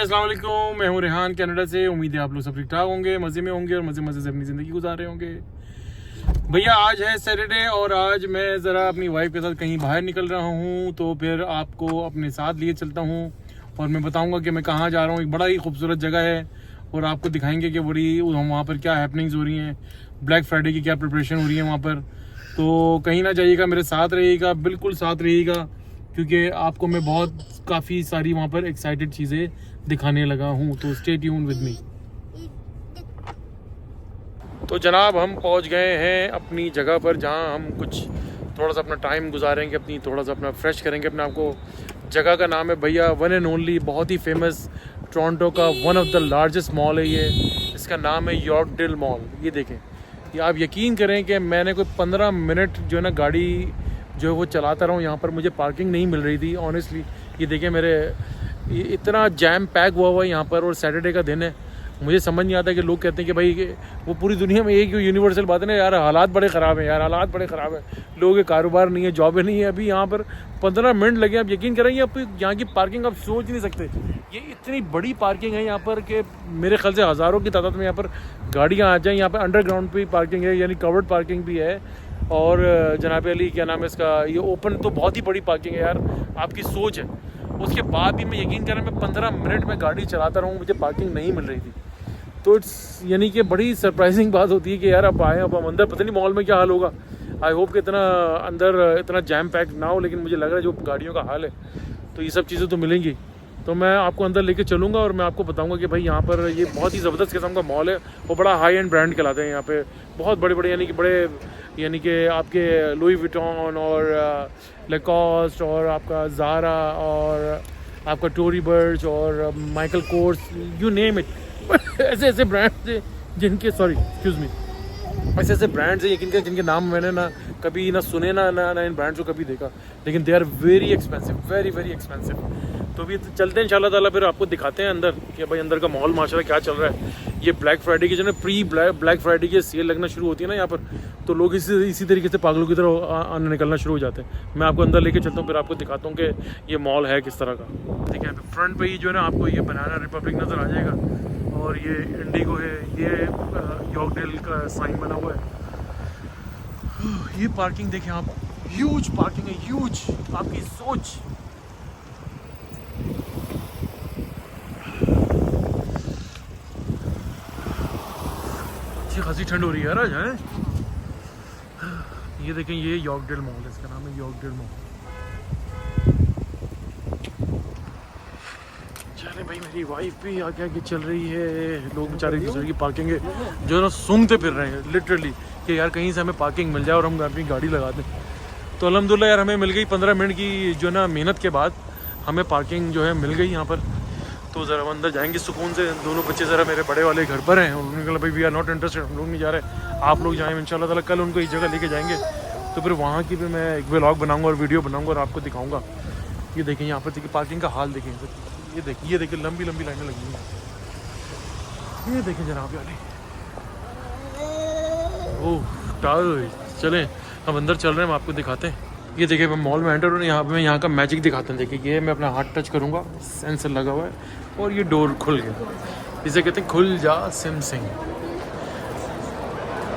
अस्सलाम वालेकुम, मैं हूं रेहान कनाडा से। उम्मीद है आप लोग सब ठीक ठाक होंगे, मज़े में होंगे और मज़े से अपनी ज़िंदगी गुजार रहे होंगे। भैया आज है सैटरडे और आज मैं ज़रा अपनी वाइफ के साथ कहीं बाहर निकल रहा हूं, तो फिर आपको अपने साथ लिए चलता हूं और मैं बताऊंगा कि मैं कहां जा रहा हूं। एक बड़ा ही खूबसूरत जगह है और आपको दिखाएंगे कि बड़ी वहाँ पर क्या हैपनिंग्स हो रही हैं, ब्लैक फ्राइडे की क्या प्रिपरेशन हो रही है वहाँ पर। तो कहीं ना जाइएगा, मेरे साथ रहिएगा, बिल्कुल साथ रहिएगा, क्योंकि आपको मैं काफ़ी सारी वहाँ पर एक्साइटेड चीज़ें दिखाने लगा हूँ। तो स्टे ट्यून विद मी। तो जनाब हम पहुँच गए हैं अपनी जगह पर, जहाँ हम कुछ थोड़ा सा अपना टाइम गुजारेंगे, थोड़ा सा अपना फ्रेश करेंगे अपने आप को। जगह का नाम है भैया वन एंड ओनली, बहुत ही फेमस, टोरंटो का one of the largest mall है ये। इसका नाम है यॉर्कडेल मॉल। ये देखें, ये आप यकीन करें कि मैंने कोई 15 मिनट जो है ना गाड़ी जो है वो चलाता रहा हूँ। यहाँ पर मुझे पार्किंग नहीं मिल रही थी ऑनेस्टली। ये देखें, ये इतना जैम पैक हुआ है यहाँ पर, और सैटरडे का दिन है। मुझे समझ नहीं आता कि लोग कहते हैं कि भाई वो पूरी दुनिया में एक यूनिवर्सल बात है ना यार, हालात बड़े ख़राब हैं यार, हालात बड़े ख़राब हैं, लोगों के कारोबार नहीं है, जॉबें नहीं है। अभी यहाँ पर 15 मिनट लगे, आप यकीन करेंगे, आप यहाँ की पार्किंग आप सोच नहीं सकते। ये इतनी बड़ी पार्किंग है यहाँ पर कि मेरे ख्याल से हज़ारों की तादाद में यहाँ पर गाड़ियाँ आ जाएँ। यहाँ पर अंडरग्राउंड भी पार्किंग है, यानी कवर्ड पार्किंग भी है। और जनाब अली क्या नाम है इसका, ये ओपन तो बहुत ही बड़ी पार्किंग है यार, आपकी सोच है। उसके बाद भी मैं यकीन करें, मैं 15 मिनट में गाड़ी चलाता रहा हूँ, मुझे पार्किंग नहीं मिल रही थी। तो इट्स यानी कि बड़ी सरप्राइजिंग बात होती है कि यार अब आए, अब हम अंदर, पता नहीं मॉल में क्या हाल होगा। आई होप कि इतना जैम पैक ना हो, लेकिन मुझे लग रहा है जो गाड़ियों का हाल है तो ये सब चीज़ें तो मिलेंगी। तो मैं आपको अंदर लेके चलूँगा और मैं आपको बताऊँगा कि भाई यहाँ पर ये बहुत ही ज़बरदस्त किस्म का मॉल है। वो बड़ा हाई एंड ब्रांड कहलाते हैं यहाँ पे, बहुत बड़े यानी कि आपके लुई विटॉन और लेकॉस्ट और आपका ज़ारा और आपका टोरी बर्च और Michael Kors, you name it. ऐसे ब्रांड्स हैं जिनके ऐसे ब्रांड्स हैं जिनके नाम मैंने ना कभी ना सुने ना इन ब्रांड्स को कभी देखा, लेकिन they are very expensive, very expensive. तो भी चलते हैं इंशाल्लाह ताला, फिर आपको दिखाते हैं अंदर कि भाई अंदर का माहौल माशाल्लाह क्या चल रहा है। ये ब्लैक फ्राइडे की जो ना ब्लैक फ्राइडे की सेल लगना शुरू होती है ना यहाँ पर, तो लोग इसी तरीके से पागलों की तरह निकलना शुरू हो जाते हैं। मैं आपको अंदर लेके चलता हूँ, फिर आपको दिखाता हूँ कि ये मॉल है किस तरह का। ठीक है, फ्रंट पे ही जो है ना आपको ये बनाना रिपब्लिक नज़र आ जाएगा और ये इंडिगो है, ये यॉर्कडेल का साइन बना हुआ है। ये पार्किंग देखें आप, ह्यूज पार्किंग है, ह्यूज, आपकी सोच। अच्छी खासी ठंड हो रही है यार आज, है। ये देखें, ये यॉर्कडेल मॉल है, इसका नाम है यॉर्कडेल मॉल। चले भाई, मेरी वाइफ भी आगे आगे चल रही है। लोग बेचारे दूसरे की पार्किंग है जो ना सूंघते फिर रहे हैं लिटरली कि यार कहीं से हमें पार्किंग मिल जाए और हम अपनी गाड़ी लगा दें। तो अल्हम्दुलिल्लाह यार हमें मिल गई, 15 मिनट की जो ना मेहनत के बाद हमें पार्किंग जो है मिल गई यहाँ पर। तो ज़रा अंदर जाएंगे सुकून से। दोनों बच्चे ज़रा मेरे बड़े वाले घर पर हैं, उन्होंने कहा भाई वी आर नॉट इंटरेस्टेड, हम लोग नहीं जा रहे, आप लोग जाएँ इंशाल्लाह ताला। कल उनको इस जगह लेके जाएंगे, तो फिर वहाँ की भी मैं एक व्लॉग बनाऊँगा और वीडियो बनाऊँगा और आपको दिखाऊँगा। ये देखें यहाँ पर, देखिए पार्किंग का हाल देखें, ये देखिए लंबी लाइनें लगी हैं। ये देखें जनाब वाली, ओह चलें हम अंदर चल रहे हैं, हम आपको दिखाते हैं। ये देखिए मैं मॉल में एंटर हूँ, यहाँ का मैजिक दिखाते हैं। देखिए ये मैं अपना हाथ टच करूँगा, सेंसर लगा हुआ है और ये डोर खुल गया। इसे कहते हैं खुल जा सिम सिंह।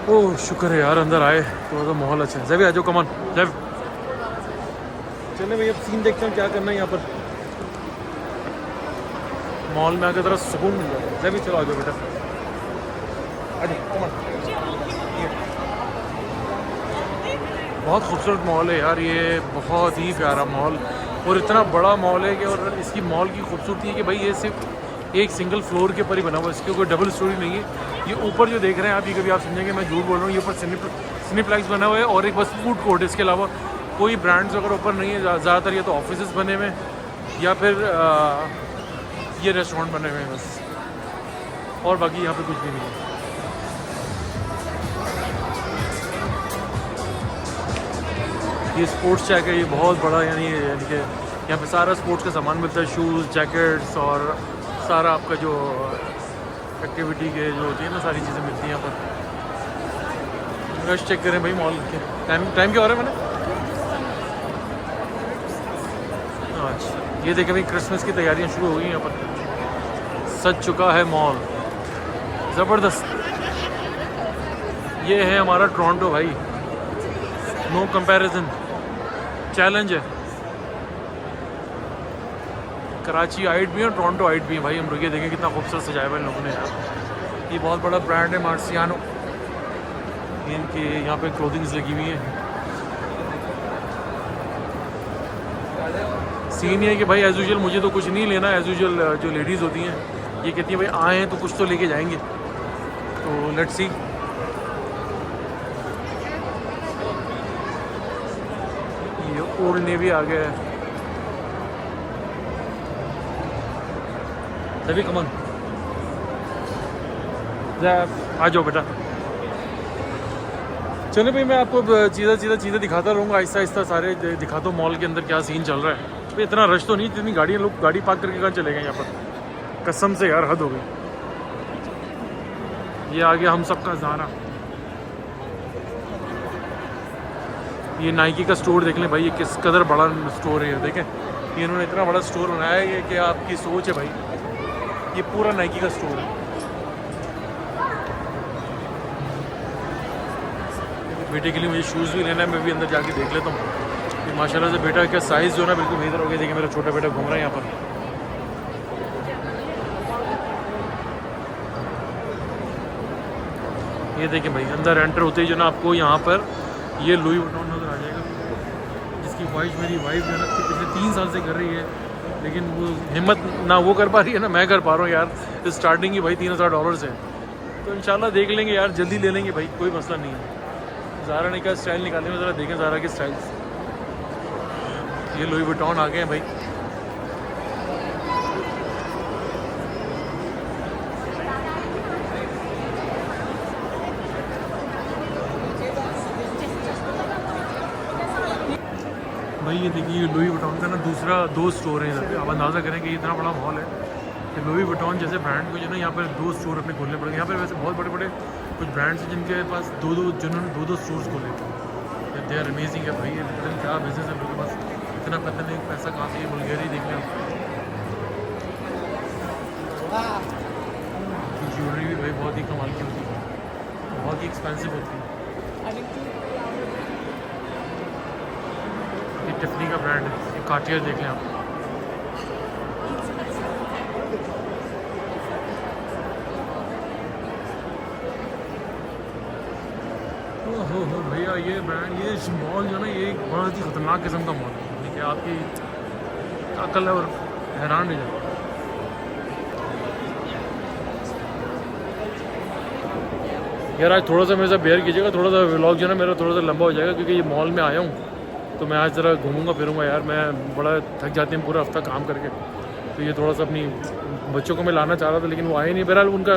ओह शुक्र है यार अंदर आए, तो माहौल अच्छा है। जब आ जाओ, कमान जब चले भाई, अब सीन देखते हैं क्या करना है यहाँ पर। मॉल में आकर ज़रा सुकून मिल जाता है। जब चलो आ जाओ बेटा, आ जाओ कमान। बहुत खूबसूरत मॉल है यार ये, बहुत ही प्यारा मॉल, और इतना बड़ा मॉल है कि, और इसकी मॉल की खूबसूरती है कि भाई ये सिर्फ एक सिंगल फ्लोर के ऊपर ही बना हुआ है, इसकी कोई डबल स्टोरी नहीं है। ये ऊपर जो देख रहे हैं आप, ये कभी आप समझेंगे मैं झूठ बोल रहा हूँ, ये ऊपर सिनेप्लेक्स बना हुआ है और एक बस फूड कोर्ट, इसके अलावा कोई ब्रांड्स वगैरह ऊपर नहीं है। ज़्यादातर ये तो ऑफिस बने हुए हैं या फिर ये रेस्टोरेंट बने हुए हैं बस, और बाकी यहाँ पे कुछ भी नहीं है। ये स्पोर्ट्स चेक है, ये बहुत बड़ा, यानी कि यहाँ पे सारा स्पोर्ट्स का सामान मिलता है, शूज़, जैकेट्स और सारा आपका जो एक्टिविटी के जो होती है ना, सारी चीज़ें मिलती हैं यहाँ पर। रश चेक करें भाई मॉल के। टाइम क्या हो रहा है मैंने? अच्छा, ये देखें भाई क्रिसमस की तैयारियां शुरू हो गई यहाँ पर। सज चुका है मॉल, ज़बरदस्त। ये है हमारा टोरंटो भाई, नो कंपैरिजन, चैलेंज है। कराची आइट भी है, टोरंटो आइट भी है भाई। हम लोग ये देखें कितना खूबसूरत सजाया हुआ इन लोगों ने यार। ये बहुत बड़ा ब्रांड है मार्सियानो, इनके यहाँ पे क्लोथिंग्स लगी हुई हैं। सीन ये है कि भाई एज यूजुअल मुझे तो कुछ नहीं लेना। एज यूजुअल जो लेडीज़ होती हैं ये कहती हैं भाई आए हैं तो कुछ तो लेके जाएंगे, तो लेट्स सी। ये ओल्ड नेवी आ गया है। तभी कमन आ जाओ बेटा। चलो भाई मैं आपको चीज़ें दिखाता रहूँगा आहिस्ता आहिस्ता, सारे दिखाता हूँ मॉल के अंदर क्या सीन चल रहा है। भाई इतना रश तो नहीं, जितनी गाड़ियाँ, लोग गाड़ी पार्क करके कहाँ चले गए यहाँ पर, कसम से यार हद हो गई। ये आ गया हम सबका ज़ारा। ये नाइकी का स्टोर देख लें भाई, ये किस कदर बड़ा स्टोर है। देखें ये इन्होंने इतना बड़ा स्टोर बनाया है कि आपकी सोच है भाई। ये पूरा नाइकी का स्टोर है। बेटे के लिए मुझे शूज़ भी लेना है, मैं भी अंदर जाके देख लेता हूँ कि माशाल्लाह से बेटा का साइज़ जो है ना बिल्कुल बेहतर हो गया। देखिए मेरा छोटा बेटा घूम रहा है यहाँ पर। ये देखें भाई अंदर एंटर होते ही जो ना आपको यहाँ पर ये लुई वुइटन नज़र आ जाएगा, जिसकी ख्वाहिश मेरी वाइफ जो है ना पिछले 3 साल से कर रही है, लेकिन वो हिम्मत ना वो कर पा रही है ना मैं कर पा रहा हूँ यार। स्टार्टिंग ही भाई $3000 है, तो इंशाल्लाह देख लेंगे यार, जल्दी ले लेंगे भाई, कोई मसला नहीं है। ज़ारा ने क्या स्टाइल निकाले में, ज़रा देखें ज़ारा के स्टाइल। ये लुई वुइटन आ गए हैं भाई। भाई ये देखिए लुई वुइटन का ना दूसरा 2 स्टोर है इधर पे। आप अंदाज़ा करें कि इतना बड़ा मॉल है कि लुई वुइटन जैसे ब्रांड को जो ना यहाँ पर 2 स्टोर अपने खोलने पड़ेंगे। यहाँ पर वैसे बहुत बड़े बड़े कुछ ब्रांड्स हैं जिनके पास जिन्होंने दो स्टोर्स खोले थे। दे आर अमेजिंग है भाई। ये पता नहीं क्या बिजनेस है लोगों के पास, इतना पता नहीं पैसा कहाँ से। ये बुल्गारी देख लें, ज्वेलरी भी भाई बहुत ही कमाल की होती है, बहुत ही एक्सपेंसिव होती है। ये टिफनी का ब्रांड है, ये कार्टियर देख लें आप। हो भैया ये ब्रांड, ये मॉल जो है ना ये एक बहुत ही ख़तरनाक किस्म का मॉल है। ठीक है, आपकी अकल है और हैरान रह जाए। यार आज थोड़ा सा मेरे साथ बेयर कीजिएगा, थोड़ा सा व्लॉग जो है ना मेरा थोड़ा सा लंबा हो जाएगा, क्योंकि ये मॉल में आया हूँ तो मैं आज ज़रा घूमूंगा फिरूंगा यार। मैं बड़ा थक जाती हूँ पूरा हफ्ता काम करके, तो ये थोड़ा सा अपनी बच्चों को मैं लाना चाह रहा था लेकिन वो आए नहीं। बहरहाल उनका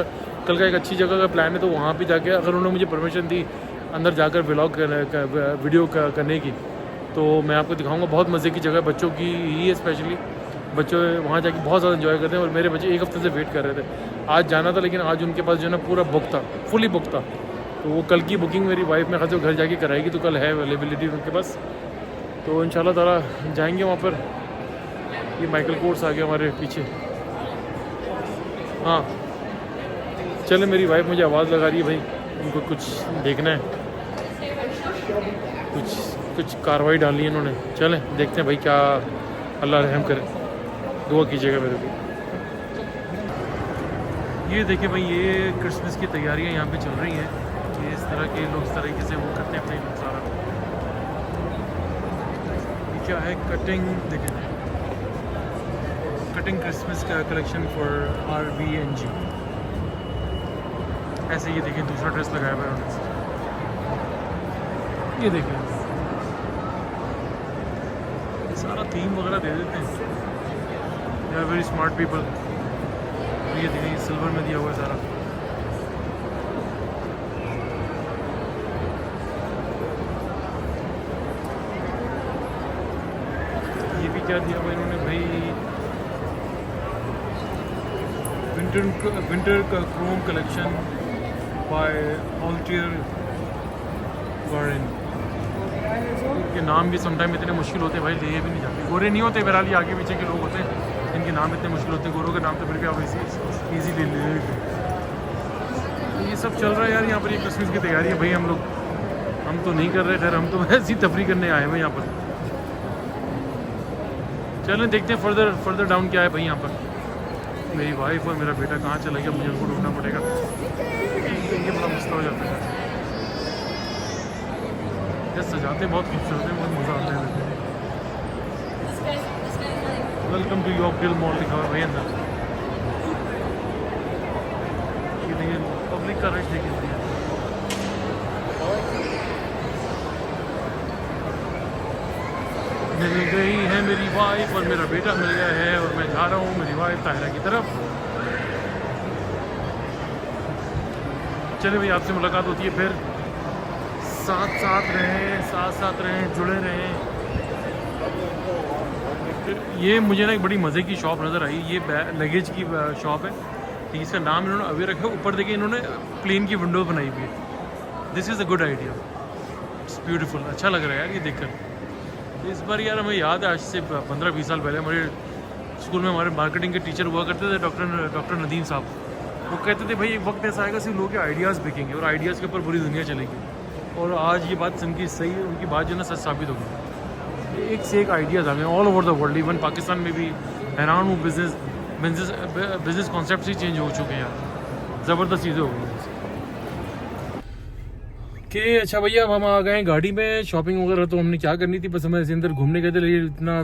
कल का एक अच्छी जगह का प्लान है, तो वहाँ भी जाके अगर उन्होंने मुझे परमिशन दी अंदर जाकर व्लॉग वीडियो करने की, तो मैं आपको दिखाऊंगा। बहुत मज़े की जगह बच्चों की ही है, स्पेशली बच्चों वहाँ जाके बहुत ज़्यादा इन्जॉय करते हैं। और मेरे बच्चे एक हफ्ते से वेट कर रहे थे, आज जाना था, लेकिन आज उनके पास जो है ना पूरा बुक था, फुली बुक था। तो वो कल की बुकिंग मेरी वाइफ में खास घर जाके कराएगी, तो कल है अवेलेबिलिटी उनके पास, तो इंशाल्लाह ताला जाएंगे वहाँ पर। ये माइकल कोर्स आ गया हमारे पीछे। हाँ चले, मेरी वाइफ मुझे आवाज़ लगा रही है भाई, उनको कुछ देखना है, कुछ कार्रवाई डालनी है इन्होंने। चलें देखते हैं भाई क्या, अल्लाह रहम करे, दुआ कीजिएगा मेरे को। ये देखिए भाई ये क्रिसमस की तैयारियां यहाँ पे चल रही हैं। ये इस तरह के लोग इस तरीके से वो करते हैं अपने सारा। ये क्या है, कटिंग देखें, कटिंग क्रिसमस का कलेक्शन फॉर RBNG। ऐसे ये देखिए दूसरा ड्रेस लगाया हुआ है उन्होंने, ये देखिए सारा थीम वगैरह दे देते हैं। They are very smart people. ये देखिए सिल्वर में दिया हुआ है सारा। ये भी क्या दिया हुआ इन्होंने भाई, विंटर का क्रोम कलेक्शन बाय ऑल्टियर गार्डन। इनके नाम भी समटाइम इतने मुश्किल होते हैं भाई, लिए भी नहीं जाते। गोरे नहीं होते बहरहाल, ये आगे पीछे के लोग होते हैं इनके नाम इतने मुश्किल होते हैं। गोरों के नाम तो फिर भी आप सब चल रहा है यार यहाँ पर, ये क्रिसमस की तैयारी है भाई। हम तो नहीं कर रहे, खैर हम तो ऐसी तफरी करने आए हुए यहाँ पर। चलें देखते हैं फर्दर डाउन क्या है भाई यहाँ पर। मेरी वाइफ और मेरा बेटा कहाँ चला गया, मुझे उनको ढूंढना पड़ेगा, ये बड़ा मसला हो जाता है। ये सजाते बहुत खूबसूरत है, बहुत मज़ा आता है। वेलकम टू यॉर्कडेल मॉल लिखा हुआ है भाई अंदर। ये देखिए पब्लिक का रश देखिए। मिल गई है मेरी वाइफ और मेरा बेटा मिल गया है, और मैं जा रहा हूँ मेरी वाइफ ताहिरा की तरफ। चलिए भाई, आपसे मुलाकात होती है फिर। साथ रहें, जुड़े रहें। ये मुझे ना एक बड़ी मज़े की शॉप नज़र आई। ये लगेज की शॉप है, ठीक, इसका नाम इन्होंने अवे रखा है। ऊपर देखिए इन्होंने प्लेन की विंडो बनाई हुई है। This is a good idea, it's beautiful, अच्छा लग रहा है यार ये देखकर। इस बार यार हमें याद है, आज से 15-20 साल पहले हमारे स्कूल में हमारे मार्केटिंग के टीचर हुआ करते थे, डॉक्टर नदीम साहब। वो कहते थे भाई एक वक्त ऐसा आएगा सिर्फ लोगों के आइडियाज़ बिकेंगे और आइडियाज़ के ऊपर पूरी दुनिया चलेगी। और आज ये बात सुन की सही, उनकी बात जो है ना सच साबित हो गई। एक से एक आइडियाज़ आ गए all over the world, even Pakistan में भी। हैरान हूँ, बिजनेस कॉन्सेप्ट ही चेंज हो चुके हैं यार, ज़बरदस्त चीज़ें हो गई कि। अच्छा भैया, अब हम आ गए गाड़ी में। शॉपिंग वगैरह तो हमने क्या करनी थी, बस हमें ऐसे अंदर घूमने गए थे। लेकिन इतना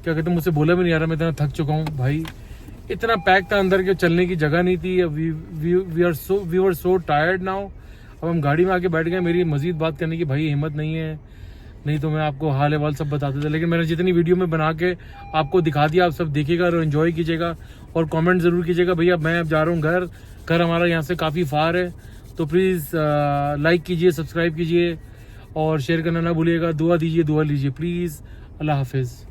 क्या कहते हैं, मुझसे बोला भी नहीं आ रहा, मैं इतना थक चुका हूँ भाई। इतना पैक था अंदर के, चलने की जगह नहीं थी। We were so tired now. अब हम गाड़ी में आके बैठ गए। मेरी मजीद बात करने की भाई हिम्मत नहीं है, नहीं तो मैं आपको हाल अहवाल सब बताते थे। लेकिन मैंने जितनी वीडियो में बना के आपको दिखा दिया, आप सब देखिएगा और एंजॉय कीजिएगा और कमेंट ज़रूर कीजिएगा। भैया मैं अब जा रहा हूँ घर हमारा यहाँ से काफ़ी फार है, तो प्लीज़ लाइक कीजिए, सब्सक्राइब कीजिए और शेयर करना ना भूलिएगा। दुआ दीजिए, दुआ लीजिए प्लीज़। अल्लाह हाफिज़।